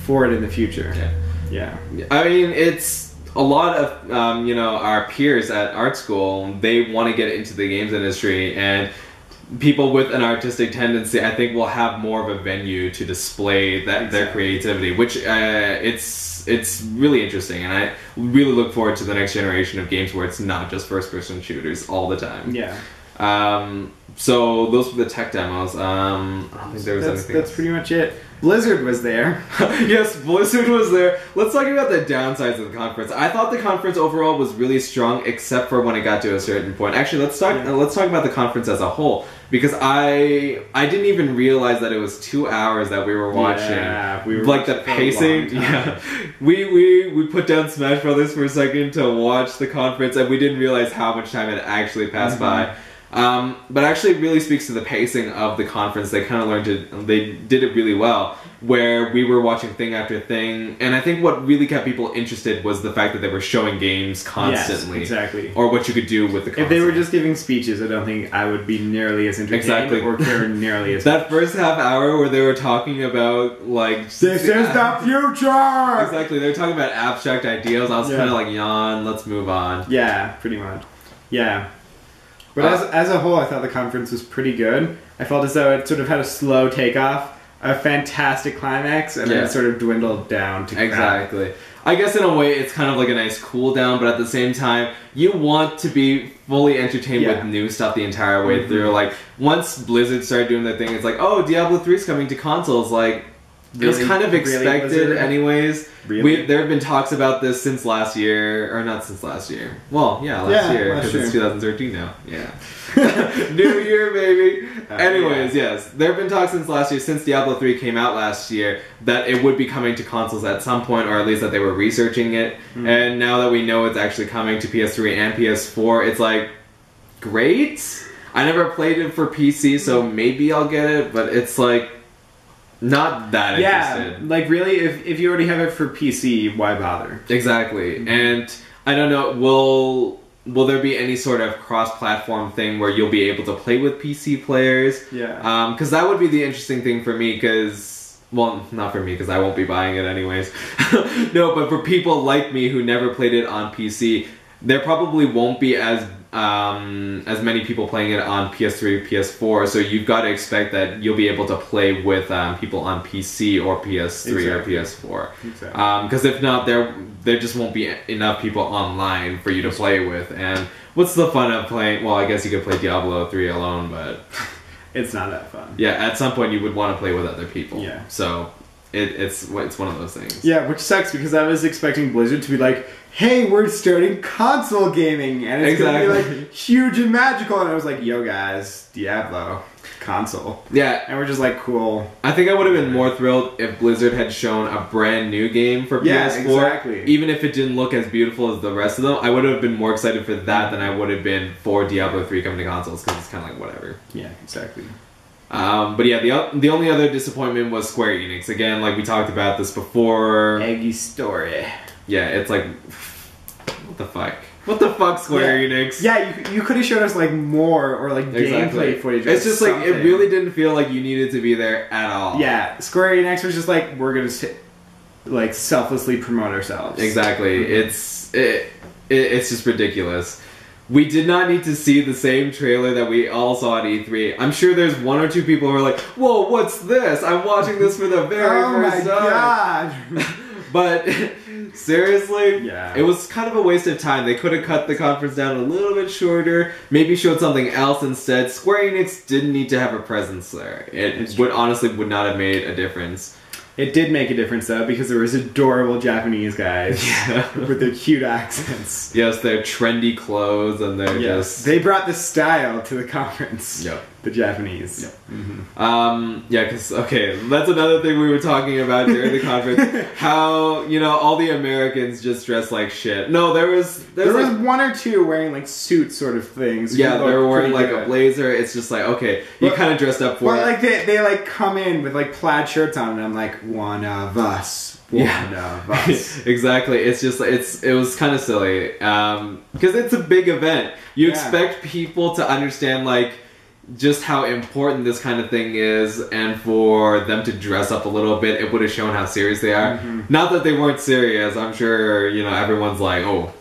Speaker 2: for it in the future. Yeah.
Speaker 1: I mean, it's a lot of, you know, our peers at art school, they want to get into the games industry, and people with an artistic tendency, I think, will have more of a venue to display their creativity, which it's really interesting, and I really look forward to the next generation of games where it's not just first-person shooters all the time.
Speaker 2: Yeah.
Speaker 1: So those were the tech demos. I don't think there was anything else.
Speaker 2: That's pretty much it. Blizzard was there.
Speaker 1: Yes, Blizzard was there. Let's talk about the downsides of the conference. I thought the conference overall was really strong, except for when it got to a certain point. Actually, let's talk about the conference as a whole, because I didn't even realize that it was 2 hours that we were watching.
Speaker 2: Yeah, we were
Speaker 1: like the pacing. Yeah, we put down Smash Brothers for a second to watch the conference, and we didn't realize how much time had actually passed by. But actually, it really speaks to the pacing of the conference. They kind of they did it really well, where we were watching thing after thing, and I think what really kept people interested was the fact that they were showing games constantly.
Speaker 2: Yes, exactly.
Speaker 1: Or what you could do with the console.
Speaker 2: If they were just giving speeches, I don't think I would be nearly as entertained or care nearly as
Speaker 1: that first half hour where they were talking about, like...
Speaker 2: This is the future!
Speaker 1: Exactly, they were talking about abstract ideas. I was kind of like, yawn, let's move on.
Speaker 2: Yeah, pretty much. Yeah. But as a whole, I thought the conference was pretty good. I felt as though it sort of had a slow takeoff, a fantastic climax, and then it sort of dwindled down to crap.
Speaker 1: Exactly. I guess in a way it's kind of like a nice cool down, but at the same time, you want to be fully entertained with new stuff the entire way through. Like, once Blizzard started doing their thing, it's like, oh, Diablo 3 is coming to consoles. Like, it was kind of expected anyways.
Speaker 2: Really?
Speaker 1: There have been talks about this since last year, or not since last year. Well, last year, because it's 2013 now. Yeah. New year, baby! Anyways, yes. There have been talks since last year, since Diablo 3 came out last year, that it would be coming to consoles at some point, or at least that they were researching it. And now that we know it's actually coming to PS3 and PS4, it's like, great? I never played it for PC, so maybe I'll get it, but it's like not that interested.
Speaker 2: Like really, if you already have it for PC, why bother?
Speaker 1: Exactly. And I don't know, will there be any sort of cross-platform thing where you'll be able to play with PC players?
Speaker 2: Yeah.
Speaker 1: Because that would be the interesting thing for me, because, well, not for me, because I won't be buying it anyways. No, but for people like me who never played it on PC, there probably won't be as many people playing it on PS3, PS4, so you've got to expect that you'll be able to play with people on PC or PS3 or PS4.
Speaker 2: Exactly.
Speaker 1: Because if not, there just won't be enough people online for you to play with. And what's the fun of playing? Well, I guess you could play Diablo 3 alone, but
Speaker 2: it's not that fun.
Speaker 1: Yeah, at some point you would want to play with other people.
Speaker 2: Yeah.
Speaker 1: So it's one of those things.
Speaker 2: Yeah, which sucks because I was expecting Blizzard to be like, hey, we're starting console gaming, and it's gonna be like huge and magical, and I was like, yo guys, Diablo console.
Speaker 1: Yeah,
Speaker 2: and we're just like, cool.
Speaker 1: I think I would have been more thrilled if Blizzard had shown a brand new game for PS4.
Speaker 2: Yeah, exactly.
Speaker 1: Even if it didn't look as beautiful as the rest of them, I would have been more excited for that than I would have been for Diablo 3 coming to consoles, because it's kind of like whatever.
Speaker 2: Yeah, exactly.
Speaker 1: But yeah, the only other disappointment was Square Enix. Again, like we talked about this before.
Speaker 2: Eggy story.
Speaker 1: Yeah, it's like, what the fuck? What the fuck, Square Enix?
Speaker 2: Yeah, you could have showed us like more or like gameplay footage.
Speaker 1: It's just like, it really didn't feel like you needed to be there at all.
Speaker 2: Yeah, Square Enix was just like, we're gonna like selflessly promote ourselves.
Speaker 1: Exactly. It's just ridiculous. We did not need to see the same trailer that we all saw at E3. I'm sure there's one or two people who are like, whoa, what's this? I'm watching this for the very first time. Oh my god. But seriously, it was kind of a waste of time. They could have cut the conference down a little bit shorter, maybe showed something else instead. Square Enix didn't need to have a presence there. It honestly would not have made a difference.
Speaker 2: It did make a difference though, because there was adorable Japanese guys with their cute accents.
Speaker 1: Yes, their trendy clothes and their just...
Speaker 2: They brought the style to the conference.
Speaker 1: Yep.
Speaker 2: The Japanese. Yep.
Speaker 1: Mm-hmm. Yeah, because, okay, that's another thing we were talking about during the conference. How, you know, all the Americans just dress like shit. No, there was
Speaker 2: one or two wearing like suit sort of things.
Speaker 1: Yeah, they were wearing like a blazer. It's just like, okay, you kind of dressed up for it.
Speaker 2: Like they like come in with like plaid shirts on, and I'm like, one of us. One of us.
Speaker 1: Exactly. It's just it was kind of silly because it's a big event. You expect people to understand like just how important this kind of thing is, and for them to dress up a little bit, it would have shown how serious they are. Not that they weren't serious. I'm sure, you know, everyone's like, oh,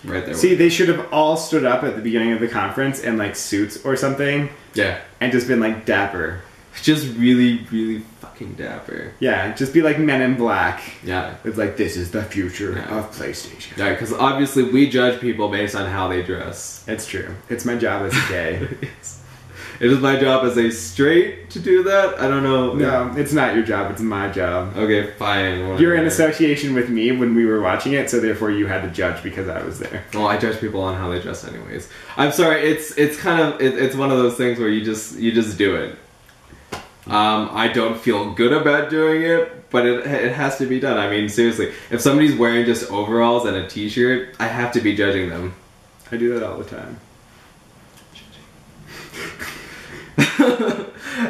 Speaker 1: right there.
Speaker 2: See, they should have all stood up at the beginning of the conference in like suits or something. Yeah. And just been like dapper.
Speaker 1: Just really, really fucking dapper.
Speaker 2: Yeah, just be like Men in Black.
Speaker 1: Yeah.
Speaker 2: It's like, this is the future of PlayStation.
Speaker 1: Yeah, because obviously we judge people based on how they dress.
Speaker 2: It's true. It's my job as a gay.
Speaker 1: It is my job as a straight to do that? I don't know.
Speaker 2: No, it's not your job. It's my job.
Speaker 1: Okay, fine. Whatever.
Speaker 2: You're in association with me when we were watching it, so therefore you had to judge because I was there.
Speaker 1: Well, I judge people on how they dress anyways. I'm sorry, it's kind of... It's one of those things where you just do it. I don't feel good about doing it, but it has to be done. I mean, seriously, if somebody's wearing just overalls and a t-shirt, I have to be judging them.
Speaker 2: I do that all the time.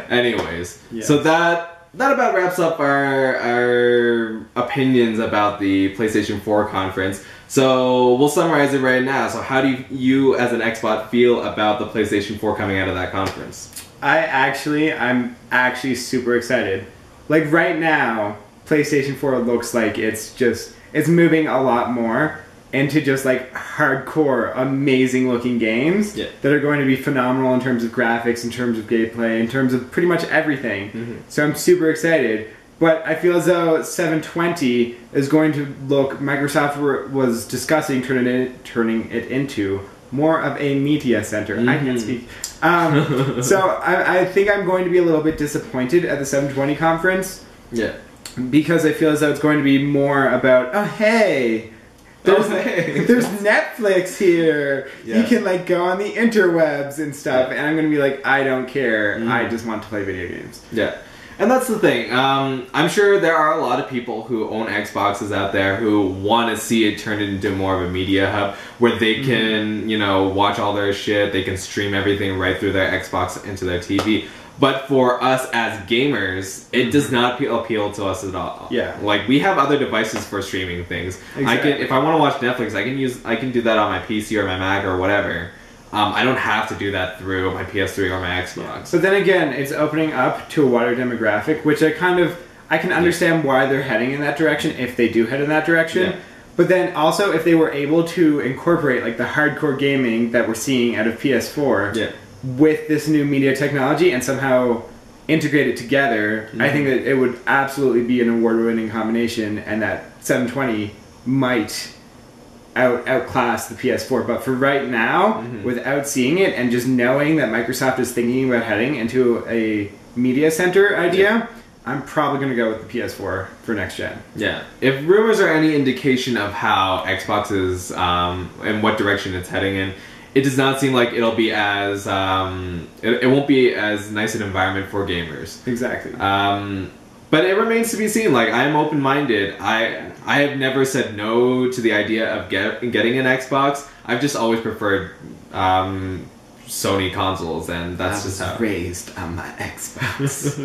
Speaker 1: Anyways, so that about wraps up our opinions about the PlayStation 4 conference. So we'll summarize it right now. So how do you as an Xbot feel about the PlayStation 4 coming out of that conference?
Speaker 2: I'm actually super excited. Like right now, PlayStation 4 looks like it's moving a lot more into just like hardcore, amazing looking games that are going to be phenomenal in terms of graphics, in terms of gameplay, in terms of pretty much everything. So I'm super excited. But I feel as though 720 is going to look, Microsoft was discussing turning it into more of a media center. I can't speak. So I think I'm going to be a little bit disappointed at the 720 conference. Yeah. Because I feel as though it's going to be more about, oh hey, there's Netflix here. Yeah. You can like go on the interwebs and stuff, and I'm going to be like, I don't care. I just want to play video games.
Speaker 1: Yeah. And that's the thing. I'm sure there are a lot of people who own Xboxes out there who want to see it turned into more of a media hub where they can, you know, watch all their shit. They can stream everything right through their Xbox into their TV. But for us as gamers, it does not appeal to us at all.
Speaker 2: Yeah.
Speaker 1: Like, we have other devices for streaming things.
Speaker 2: Exactly.
Speaker 1: If I want to watch Netflix, I can do that on my PC or my Mac or whatever. I don't have to do that through my PS3 or my Xbox.
Speaker 2: Yeah. But then again, it's opening up to a wider demographic, which I can understand why they're heading in that direction if they do head in that direction.
Speaker 1: Yeah.
Speaker 2: But then also if they were able to incorporate like the hardcore gaming that we're seeing out of PS4 with this new media technology and somehow integrate it together, I think that it would absolutely be an award-winning combination, and that 720 might outclass the PS4. But for right now, without seeing it and just knowing that Microsoft is thinking about heading into a media center idea, I'm probably going to go with the PS4 for next gen. Yeah.
Speaker 1: If rumors are any indication of how Xbox is and what direction it's heading in, it does not seem like it'll be as it won't be as nice an environment for gamers.
Speaker 2: Exactly.
Speaker 1: But it remains to be seen. Like, I am open-minded. I have never said no to the idea of getting an Xbox. I've just always preferred Sony consoles, and that's just how.
Speaker 2: I was raised on my Xbox,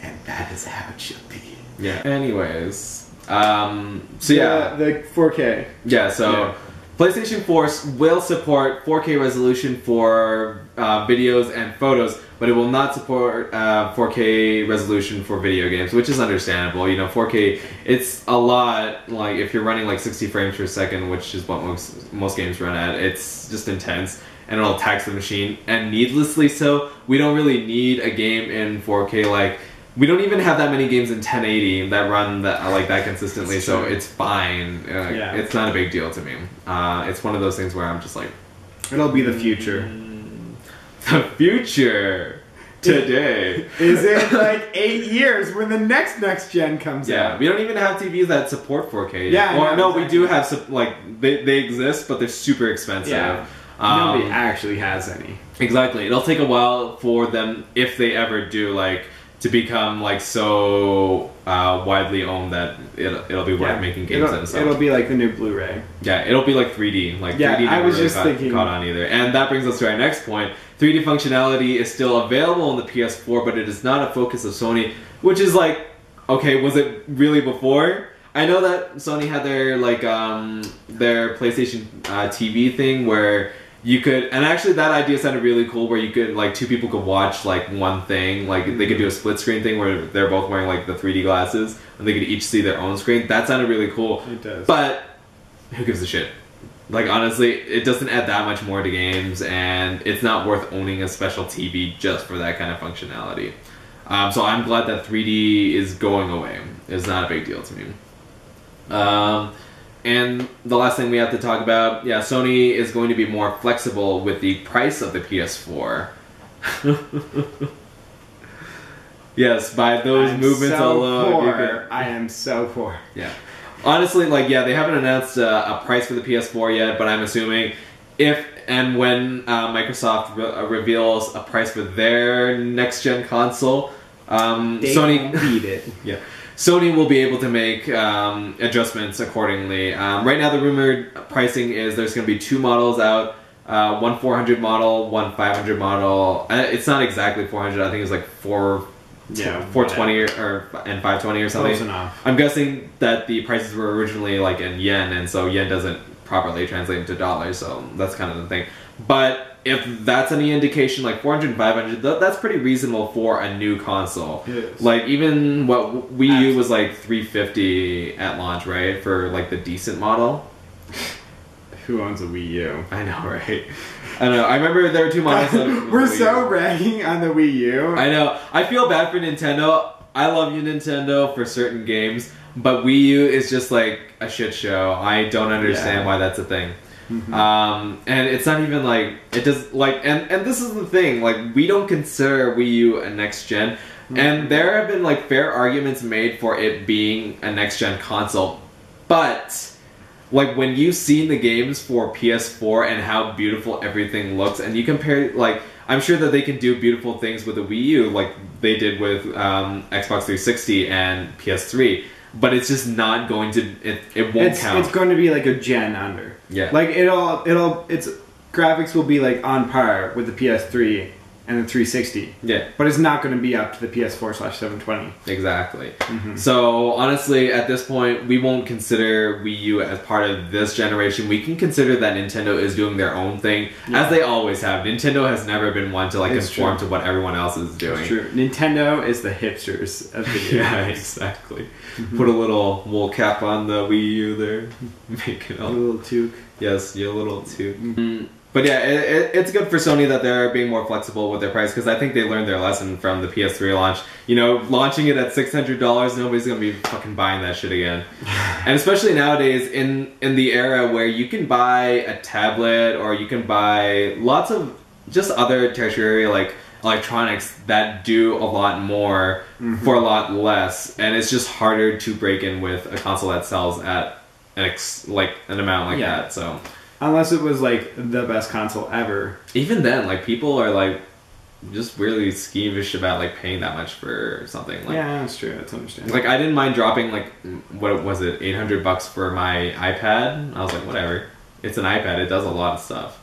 Speaker 2: and that is how it should be.
Speaker 1: Yeah. Anyways, so
Speaker 2: the 4K.
Speaker 1: Yeah. So PlayStation 4 will support 4K resolution for videos and photos, but it will not support 4K resolution for video games, which is understandable. You know, 4K, it's a lot, like, if you're running like 60 frames per second, which is what most games run at, it's just intense, and it'll tax the machine, and needlessly so. We don't really need a game in 4K, like, we don't even have that many games in 1080 that run that consistently, so it's fine. It's not a big deal to me. It's one of those things where I'm just like...
Speaker 2: It'll be the future.
Speaker 1: The future! Today!
Speaker 2: Is it like 8 years when the next gen comes out?
Speaker 1: Yeah, we don't even have TVs that support 4K.
Speaker 2: Yeah,
Speaker 1: or, no,
Speaker 2: exactly.
Speaker 1: we do have, like, they exist, but they're super expensive.
Speaker 2: Yeah. Nobody actually has any.
Speaker 1: Exactly. It'll take a while for them, if they ever do, like, to become like so widely owned that it'll be worth making games in. So
Speaker 2: it'll be like the new Blu-ray.
Speaker 1: Yeah, it'll be like 3D. Like 3D
Speaker 2: I was
Speaker 1: never
Speaker 2: just
Speaker 1: really
Speaker 2: thinking
Speaker 1: caught on either. And that brings us to our next point. 3D functionality is still available on the PS4, but it is not a focus of Sony, which is like, okay, was it really before? I know that Sony had their like their PlayStation TV thing where you could, and actually that idea sounded really cool, where you could, like, two people could watch, like, one thing, like, they could do a split screen thing where they're both wearing, like, the 3D glasses, and they could each see their own screen. That sounded really cool.
Speaker 2: It does.
Speaker 1: But, who gives a shit? Like, honestly, it doesn't add that much more to games, and it's not worth owning a special TV just for that kind of functionality. So I'm glad that 3D is going away. It's not a big deal to me. And the last thing we have to talk about, Sony is going to be more flexible with the price of the PS4. Yes, by those movements alone.
Speaker 2: I am so poor.
Speaker 1: Yeah. Honestly, like, they haven't announced a price for the PS4 yet, but I'm assuming if and when Microsoft reveals a price for their next-gen console, Sony
Speaker 2: won't beat it.
Speaker 1: Yeah. Sony will be able to make adjustments accordingly. Right now, the rumored pricing is there's going to be two models out, one 400 model, one 500 model. It's not exactly 400. I think it's like 420 and 520 or something.
Speaker 2: Close enough.
Speaker 1: I'm guessing that the prices were originally like in yen, and so yen doesn't properly translate into dollars. So that's kind of the thing. But if that's any indication, like 400 and 500, that's pretty reasonable for a new console.
Speaker 2: Yes.
Speaker 1: Like, even what Wii U was like 350 at launch, right? For like the decent model.
Speaker 2: Who owns a Wii U?
Speaker 1: I know, right? I know. I remember there were two models.
Speaker 2: We're so ragging on the Wii U.
Speaker 1: I know. I feel bad for Nintendo. I love you, Nintendo, for certain games, but Wii U is just like a shit show. I don't understand why that's a thing. Mm-hmm. And it's not even like it does like and this is the thing, like, we don't consider Wii U a next gen, and there have been like fair arguments made for it being a next gen console, but like when you've seen the games for PS4 and how beautiful everything looks, and you compare, like, I'm sure that they can do beautiful things with the Wii U, like they did with Xbox 360 and PS3. But it's just not going to. It won't count.
Speaker 2: It's going to be like a gen under.
Speaker 1: Yeah.
Speaker 2: Like its graphics will be like on par with the PS3 and the 360.
Speaker 1: Yeah.
Speaker 2: But it's not going to be up to the PS4/720.
Speaker 1: Exactly. So honestly, at this point, we won't consider Wii U as part of this generation. We can consider that Nintendo is doing their own thing, as they always have. Nintendo has never been one to like conform to what everyone else is doing.
Speaker 2: It's true. Nintendo is the hipsters of video games.
Speaker 1: Yeah, exactly. Put a little wool cap on the Wii U there. Make it
Speaker 2: a little toque.
Speaker 1: Yes, your little toque. But yeah, it's good for Sony that they're being more flexible with their price, because I think they learned their lesson from the PS3 launch. You know, launching it at $600, nobody's gonna be fucking buying that shit again. And especially nowadays, in the era where you can buy a tablet or you can buy lots of just other tertiary like electronics that do a lot more for a lot less, and it's just harder to break in with a console that sells at an amount like that. So.
Speaker 2: Unless it was like the best console ever.
Speaker 1: Even then, like people are like just really skeevish about like paying that much for something. Like,
Speaker 2: yeah, that's true. That's understandable.
Speaker 1: Like I didn't mind dropping like what was it, $800 for my iPad. I was like, whatever. It's an iPad. It does a lot of stuff,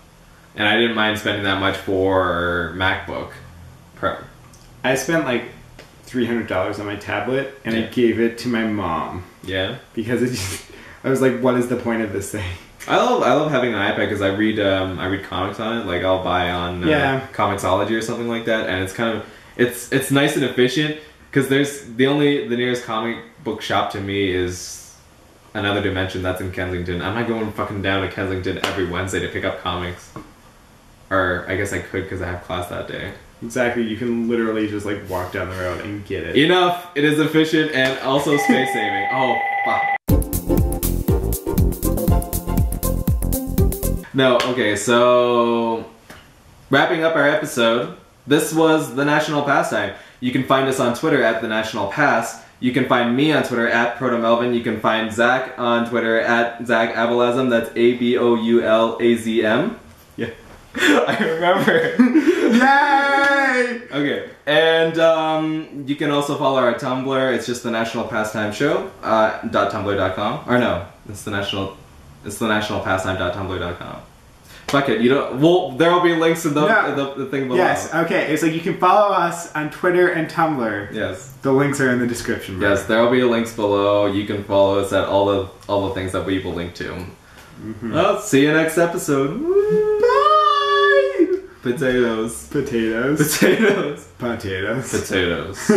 Speaker 1: and I didn't mind spending that much for MacBook Pro.
Speaker 2: I spent like $300 on my tablet, and I gave it to my mom.
Speaker 1: Yeah. Because
Speaker 2: I was like, what is the point of this thing?
Speaker 1: I love having an iPad because I read comics on it. Like I'll buy on Comixology or something like that, and it's kind of it's nice and efficient because the nearest comic book shop to me is Another Dimension that's in Kensington. I'm not going fucking down to Kensington every Wednesday to pick up comics, or I guess I could because I have class that day.
Speaker 2: Exactly, you can literally just like walk down the road and get it.
Speaker 1: Enough. It is efficient and also space saving. Oh fuck. No, okay, so wrapping up our episode, this was the National Pastime. You can find us on Twitter at the National Pass. You can find me on Twitter at ProtoMelvin. You can find Zach on Twitter at Zach Abolazm. That's ABOULAZM. Yeah, I remember. Yay! Okay, and you can also follow our Tumblr. It's just the National Pastime Show .tumblr.com. Or no, it's the nationalpastime.tumblr.com. Fuck it, there'll be links in the thing below.
Speaker 2: Yes, okay, it's like you can follow us on Twitter and Tumblr.
Speaker 1: Yes.
Speaker 2: The links are in the description.
Speaker 1: Yes, there'll be links below. You can follow us at all the things that we will link to. Well, see you next episode. Bye! Potatoes.
Speaker 2: Potatoes.
Speaker 1: Potatoes.
Speaker 2: Potatoes.
Speaker 1: Potatoes.